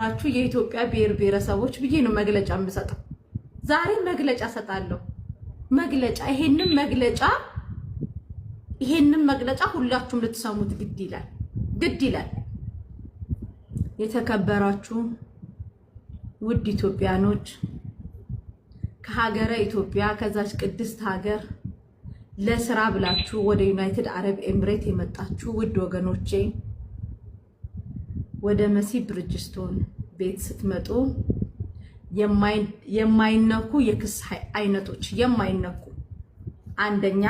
የተከበራችሁ የኢትዮጵያ ብሔር ብሔረሰቦች ብዬ ነው መግለጫ የምሰጠው። ዛሬ መግለጫ ሰጣለሁ። መግለጫ ይሄንን መግለጫ ሁላችሁም ልትሰሙት ግድ ይላል። የተከበራችሁ ውድ ኢትዮጵያኖች ከሀገረ ኢትዮጵያ ከዛች ቅድስት ሀገር ለስራ ብላችሁ ወደ ዩናይትድ አረብ ኤምሬት የመጣችሁ ውድ ወገኖቼ ወደ መሲ ብርጅስቶን ቤት ስትመጡ የማይነኩ የክስ አይነቶች የማይነኩ አንደኛ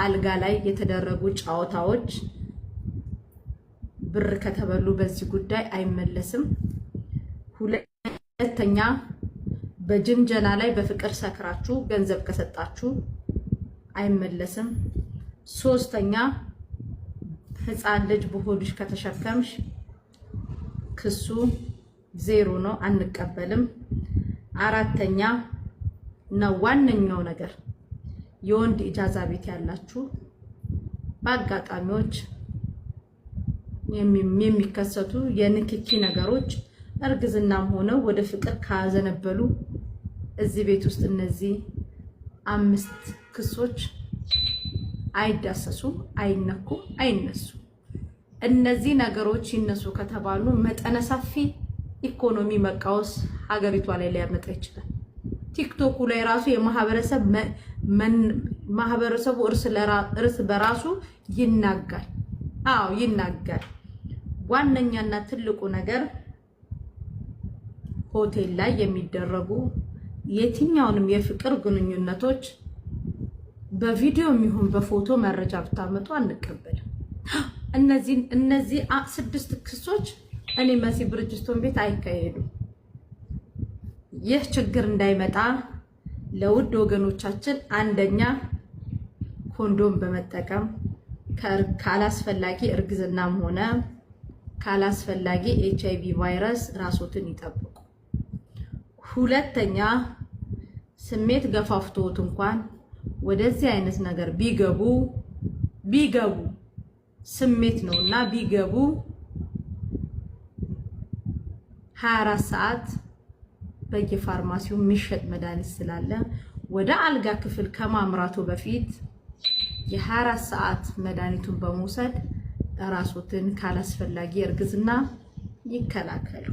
አልጋ ላይ የተደረጉ ጫዋታዎች ብር ከተበሉ በዚህ ጉዳይ አይመለስም። ሁለተኛ በጅንጀና ላይ በፍቅር ሰክራችሁ ገንዘብ ከሰጣችሁ አይመለስም። ሶስተኛ ህፃን ልጅ በሆድሽ ከተሸከምሽ ክሱ ዜሮ ነው፣ አንቀበልም። አራተኛ ነው ዋነኛው ነገር የወንድ ኢጃዛ ቤት ያላችሁ በአጋጣሚዎች የሚከሰቱ የንክኪ ነገሮች እርግዝናም ሆነው ወደ ፍቅር ካዘነበሉ እዚህ ቤት ውስጥ እነዚህ 5 ክሶች አይዳሰሱም፣ አይነኩ፣ አይነሱ። እነዚህ ነገሮች ይነሱ ከተባሉ መጠነ ሰፊ ኢኮኖሚ መቃወስ ሀገሪቷ ላይ ሊያመጣ ይችላል። ቲክቶክ ላይ ራሱ ማህበረሰቡ እርስ በራሱ ይናጋል። አዎ ይናጋል። ዋነኛና ትልቁ ነገር ሆቴል ላይ የሚደረጉ የትኛውንም የፍቅር ግንኙነቶች በቪዲዮ የሚሆን በፎቶ መረጃ ብታመጡ አንቀበልም። እነዚህ 6 ክሶች እኔ መሲ ብርጅስቶን ቤት አይካሄዱም። ይህ ችግር እንዳይመጣ ለውድ ወገኖቻችን አንደኛ ኮንዶም በመጠቀም ካላስፈላጊ እርግዝናም ሆነ ካላስፈላጊ HIV ቫይረስ ራስዎትን ይጠብቁ። ሁለተኛ ስሜት ገፋፍቶት እንኳን ወደዚህ አይነት ነገር ቢገቡ ስሜት ነውና ቢገቡ 24 ሰዓት በየፋርማሲው የሚሸጥ መድኃኒት ስላለ ወደ አልጋ ክፍል ከማምራቱ በፊት የ24 ሰዓት መድኃኒቱን በመውሰድ ራስዎትን ካላስፈላጊ እርግዝና ይከላከሉ።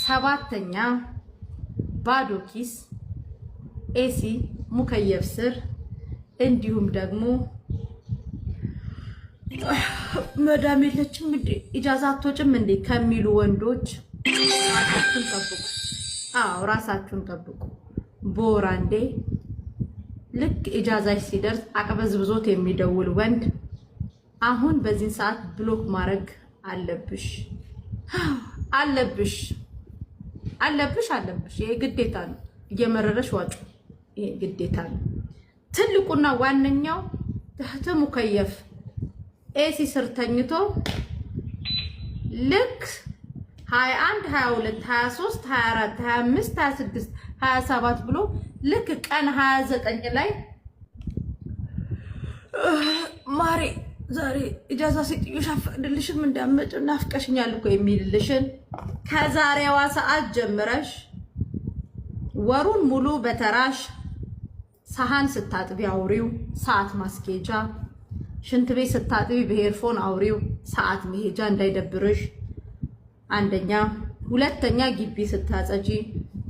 ሰባተኛ ባዶ ኪስ ኤሲ ሙከየፍ ስር እንዲሁም ደግሞ መዳም የለችም እንዴ ኢጃዛ አትወጭም እንዴ ከሚሉ ወንዶች ራሳችሁን ጠብቁ። አዎ ራሳችሁን ጠብቁ። ቦራንዴ ልክ ኢጃዛሽ ሲደርስ አቅበዝብዞት የሚደውል ወንድ አሁን በዚህ ሰዓት ብሎክ ማድረግ አለብሽ። ይሄ ግዴታ ነው። እየመረረሽ ዋጩ። ይሄ ግዴታ ነው። ትልቁና ዋነኛው ተህተ ሙከየፍ ኤሲ ስር ተኝቶ ልክ 21 22 23 24 25 26 27 ብሎ ልክ ቀን 29 ላይ ማሪ ዛሬ ኢጃዛ ሲጥዩሽ አፈቅድልሽም እንዳመጭ ናፍቀሽኛል እኮ የሚልልሽን ከዛሬዋ ሰዓት ጀምረሽ ወሩን ሙሉ በተራሽ ሳህን ስታጥቢ አውሪው ሰዓት ማስኬጃ፣ ሽንት ቤት ስታጥቢ በሄድፎን አውሪው ሰዓት መሄጃ እንዳይደብርሽ። አንደኛ። ሁለተኛ ግቢ ስታጸጂ፣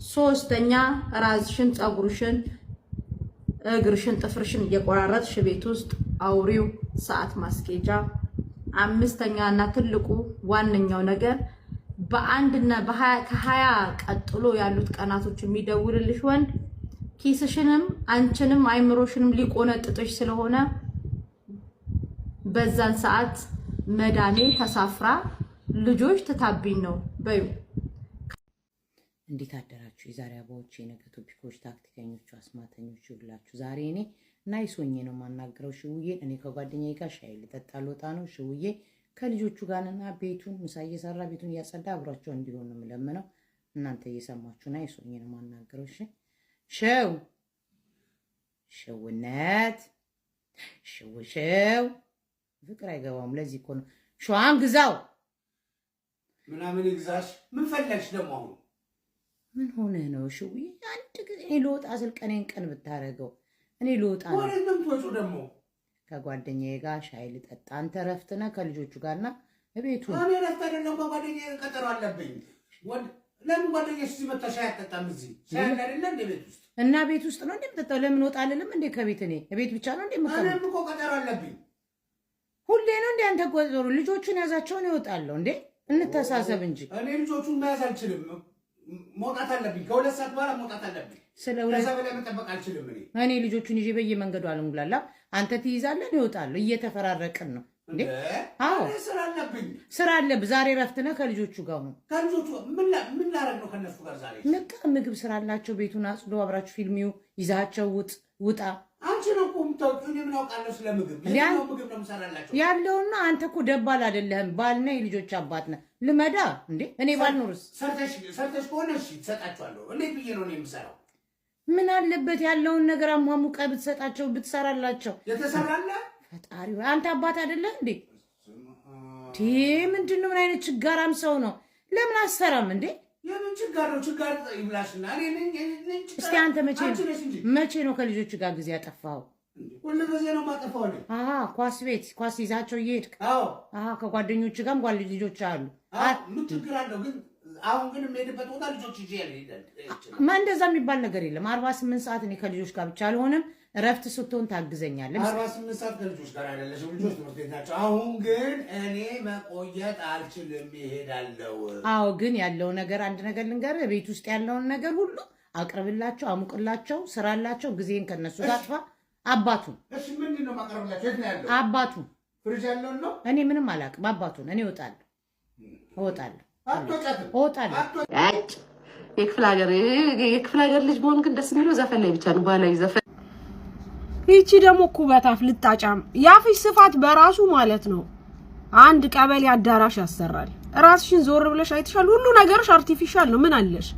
ሶስተኛ ራስሽን፣ ፀጉርሽን፣ እግርሽን፣ ጥፍርሽን እየቆራረጥሽ ቤት ውስጥ አውሪው ሰዓት ማስኬጃ። አምስተኛ እና ትልቁ ዋነኛው ነገር በአንድና ከ20 ቀጥሎ ያሉት ቀናቶች የሚደውልልሽ ወንድ ኪስሽንም አንቺንም አይምሮሽንም ሊቆነጥጥሽ ስለሆነ በዛን ሰዓት መዳሜ ተሳፍራ ልጆች ተታብኝ ነው በዩ። እንዴት አደራችሁ? የዛሬ አባዎች የነገ ቶፒኮች ታክቲከኞቹ አስማተኞቹ ሁላችሁ። ዛሬ እኔ ናይስ ሆኜ ነው የማናገረው ሽውዬ። እኔ ከጓደኛዬ ጋር ሻይ ልጠጣ ልወጣ ነው። ሽውዬ ከልጆቹ ጋርና ቤቱን ምሳ እየሰራ ቤቱን እያጸዳ አብሯቸው እንዲሆን ነው የምለምነው። እናንተ እየሰማችሁ ናይስ ሆኜ ነው የማናገረው። እሺ ሸውነት ፍቅር አይገባውም። ለዚህ እኮ ነው ሸዋን ግዛው ምናምን ይግዛሽ ምን ፈለግሽ ደግሞ አሁን ምን ሆነ ነው ሽውዬ አንድ ጊዜ ልወጣ ስል ቀን ብታረገው እኔ ልወጣ ነው ወሬ ምን ትወጪ ደግሞ ከጓደኛዬ ጋር ሻይ ልጠጣ አንተ ረፍት ነህ ከልጆቹ ጋርና ቤቱ እኔ ረፍት አይደለም ከጓደኛዬ ቀጠሮ አለብኝ ለምን ጓደኛሽ እዚህ መጣ ሻይ አጠጣም እዚህ ሻይ አይደለ እንደ ቤት ውስጥ እና ቤት ውስጥ ነው እንደምጠጣው ለምን ወጣ አልልም እንደ ከቤት እኔ ቤት ብቻ ነው እንደምቀመጥ እኔም እኮ ቀጠሮ አለብኝ ሁሌ ነው እንደ አንተ ቆጥሮ ልጆቹን ያዛቸውን ይወጣሉ እንዴ እንተሳሰብ እንጂ እኔ ልጆቹን መያዝ አልችልም መውጣት አለብኝ ከሁለት ሰዓት በኋላ መውጣት አለብኝ ስለዚህ በላይ መጠበቅ አልችልም እኔ ልጆቹን ይዤ በየመንገዱ አልንጉላላ አንተ ትይዛለህ ይወጣሉ እየተፈራረቅን ነው እንዴ አዎ ስራ አለብህ ዛሬ ረፍት ነህ ከልጆቹ ጋር ነው ከልጆቹ ምን ላረግ ነው ከነሱ ጋር ዛሬ ምግብ ስራ አላቸው ቤቱን አጽዶ አብራችሁ ፊልሚው ይዛቸው ውጣ አንቺ ነው እኮ የምታውቂው እኔ ምን አውቃለሁ ስለ ምግብ ነው የምሰራላቸው ያለውና አንተ እኮ ደባል አይደለህም ባልና የልጆች አባት ነህ ልመዳ እንዴ እኔ ባልኖርስ ሰርተሽ ከሆነ እሺ ትሰጣቸዋለሁ እንዴት ብዬ ነው የምሰራው ምን አለበት ያለውን ነገር አሟሙቀ ብትሰጣቸው ብትሰራላቸው የተሰራለ ፈጣሪ አንተ አባት አይደለህ እንዴ ምንድነው ምን አይነት ችጋራም ሰው ነው ለምን አሰራም እንዴ የምን ችጋር ነው ችጋር ይብላሽና እኔ ነኝ እስቲ አንተ መቼ ነው ከልጆች ጋር ጊዜ ያጠፋው ሁሉ ጊዜ ነው ማጠፋው ነው ኳስ ቤት ኳስ ይዛቸው እየሄድክ ከጓደኞች ጋርም ልጆች አሉ ምን ችግር አለው ግን አሁን ግን የምሄድበት ቦታ ልጆች ይዤ ያልሄዳል እንደዛ የሚባል ነገር የለም 48 ሰዓት እኔ ከልጆች ጋር ብቻ አልሆንም ረፍት ስትሆን ታግዘኛለህ 48 ሰዓት ከልጆች ጋር አይደለሽ ልጆች ትምህርት ቤት ናቸው አሁን ግን እኔ መቆየት አልችልም ይሄዳለው አዎ ግን ያለው ነገር አንድ ነገር ልንገርህ ቤት ውስጥ ያለውን ነገር ሁሉ አቅርብላቸው አሙቅላቸው ስራላቸው ጊዜን ከነሱ ጋር አጥፋ አባቱ እሺ ምንድነው ማቀርብላቸው የት ነው ያለው አባቱ ፍሪጅ ያለው ነው እኔ ምንም አላውቅም አባቱን እኔ እወጣለሁ የክፍለ ሀገር ልጅ መሆን ግን ደስ የሚለው ዘፈን ላይ ብቻ ነው ባህላዊ ዘፈን ይቺ ደግሞ ኩበታፍ ልጣጫም ያፍሽ ስፋት በራሱ ማለት ነው አንድ ቀበሌ አዳራሽ ያሰራል ራስሽን ዞር ብለሽ አይተሻል ሁሉ ነገርሽ አርቲፊሻል ነው ምን አለሽ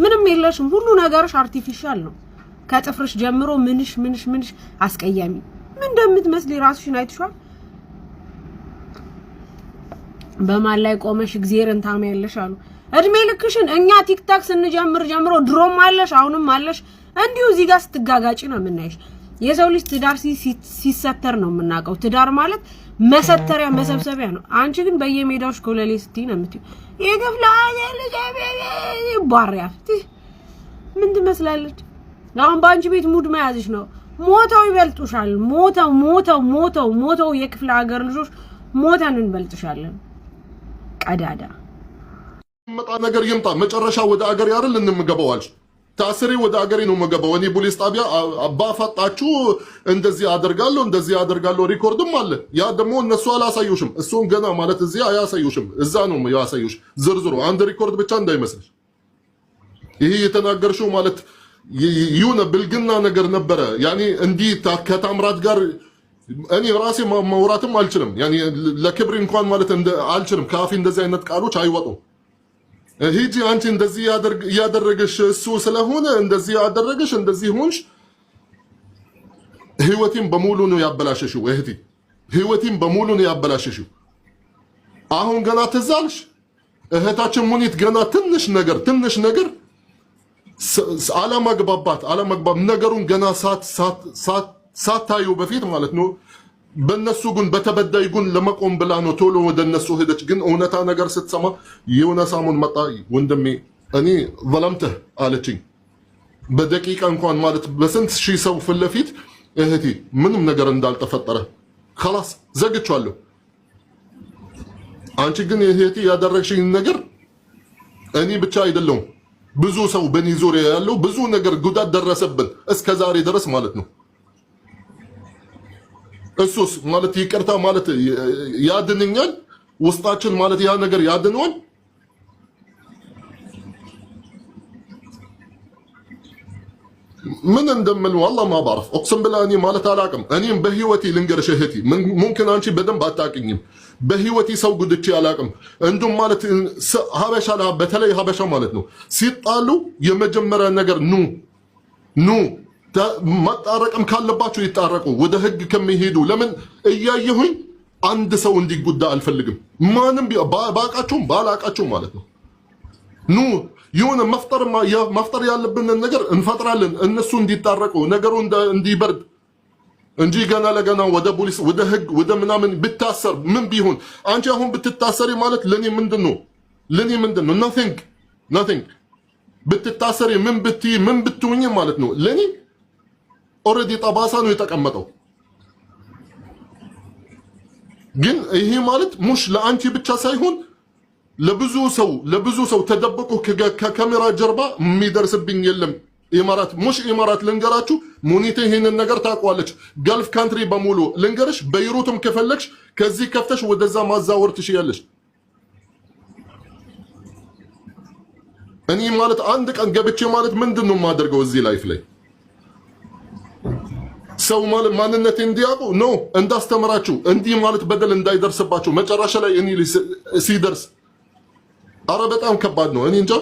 ምንም የለሽም ሁሉ ነገርሽ አርቲፊሻል ነው ከጥፍርሽ ጀምሮ ምንሽ አስቀያሚ ምን እንደምትመስሊ ራስሽን አይተሻል በማል ላይ ቆመሽ እግዚአብሔርን ታማያለሽ አሉ እድሜ ልክሽን እኛ ቲክታክ ስንጀምር ጀምሮ ድሮም አለሽ አሁንም አለሽ እንዲሁ እዚህ ጋር ስትጋጋጪ ነው የምናይሽ የሰው ልጅ ትዳር ሲሰተር ነው የምናውቀው ትዳር ማለት መሰተሪያ መሰብሰቢያ ነው አንቺ ግን በየሜዳውሽ ኮለሌ ስትይ ነው የምትይው የገፍላ ልጅ ባሪያፍቲ ምን ትመስላለች አሁን ባንቺ ቤት ሙድ መያዝሽ ነው ሞተው ይበልጡሻል ሞተው የክፍለ ሀገር ልጆች ሞተን እንበልጥሻለን ቀዳዳ መጣ ነገር ይምጣ መጨረሻ ወደ አገር ያርል እንምገባዋል ታስሪ ወደ አገሬ ነው መገባው እኔ ፖሊስ ጣቢያ አባፋጣችሁ እንደዚህ አደርጋለሁ ሪኮርድም አለ ያ ደግሞ እነሱ አላሳዩሽም እሱን ገና ማለት እዚህ አያሳዩሽም እዛ ነው ያሳዩሽ ዝርዝሩ አንድ ሪኮርድ ብቻ እንዳይመስልሽ ይሄ የተናገርሽው ማለት ይሁን ብልግና ነገር ነበረ ያኒ እንዲህ ከታምራት ጋር እኔ ራሴ ማውራትም አልችልም ያኒ ለክብር እንኳን ማለት አልችልም ካፊ እንደዚህ አይነት ቃሎች አይወጡም ሂጂ አንቺ እንደዚህ ያደረገሽ እሱ ስለሆነ እንደዚህ ያደረገሽ እንደዚህ ሆንሽ ህይወቴን በሙሉ ነው ያበላሸሽው እህቴ ህይወቴን በሙሉ ነው ያበላሸሽው አሁን ገና ትዛልሽ እህታችን ሙኒት ገና ትንሽ ነገር አለመግባባት ነገሩን ገና ሳታዩ በፊት ማለት ነው በነሱ ግን በተበዳይ ግን ለመቆም ብላ ነው ቶሎ ወደ እነሱ ሄደች ግን እውነታ ነገር ስትሰማ የሆነ ሳሙን መጣ ወንድሜ እኔ ظلمته አለችኝ በደቂቃ እንኳን ማለት በስንት ሺህ ሰው ፍለፊት እህቴ ምንም ነገር እንዳልተፈጠረ خلاص ዘግቻለሁ አንቺ ግን እህቴ ያደረግሽኝ ነገር እኔ ብቻ አይደለም ብዙ ሰው በኔ ዙሪያ ያለው ብዙ ነገር ጉዳት ደረሰብን እስከ ዛሬ ድረስ ማለት ነው እሱስ ማለት ይቅርታ ማለት ያድንኛል ውስጣችን ማለት ያ ነገር ያድነዋል ምን እንደምል والله ما بعرف اقسم بالله اني ማለት አላቅም እኔም በህይወቴ ልንገርሽ እህቴ ممكن አንቺ በደንብ አታውቂኝም በህይወቴ ሰው ጉድቼ አላቅም እንዱም ማለት ሀበሻ በተለይ ሀበሻ ማለት ነው ሲጣሉ የመጀመሪያ ነገር ኑ ማጣረቅም ካለባቸው ይጣረቁ ወደ ህግ ከመሄዱ ለምን እያየሁኝ አንድ ሰው እንዲጎዳ አልፈልግም። ማንም ባቃቸውም ባላቃቸውም ማለት ነው። ኑ የሆነ መፍጠር ያለብንን ነገር እንፈጥራለን። እነሱ እንዲታረቁ ነገሩ እንዲበርድ እንጂ ገና ለገና ወደ ፖሊስ ወደ ህግ ወደ ምናምን ብታሰር ምን ቢሆን አንቺ አሁን ብትታሰሪ ማለት ለኔ ምንድነው? nothing ብትታሰሪ ምን ብትውኝ ማለት ነው። ለኔ ኦሬዲ ጠባሳ ነው የተቀመጠው። ግን ይሄ ማለት ሙሽ ለአንቺ ብቻ ሳይሆን ለብዙ ሰው ተደብቆ ከካሜራ ጀርባ የሚደርስብኝ የለም። ኢማራት ልንገራችሁ፣ ሙኒቴ ይሄንን ነገር ታውቋለች። ገልፍ ካንትሪ በሙሉ ልንገርሽ፣ በይሩትም ከፈለግሽ ከዚህ ከፍተሽ ወደዛ ማዛወር ትችያለሽ። እኔ ማለት አንድ ቀን ገብቼ ማለት ምንድነው የማደርገው እዚህ ላይፍ ላይ ሰው ማለት ማንነቴ እንዲያውቁ ነው እንዳስተምራችሁ እንዲህ ማለት በደል እንዳይደርስባችሁ መጨረሻ ላይ እኔ ሲደርስ አረ በጣም ከባድ ነው። እኔ እንጃ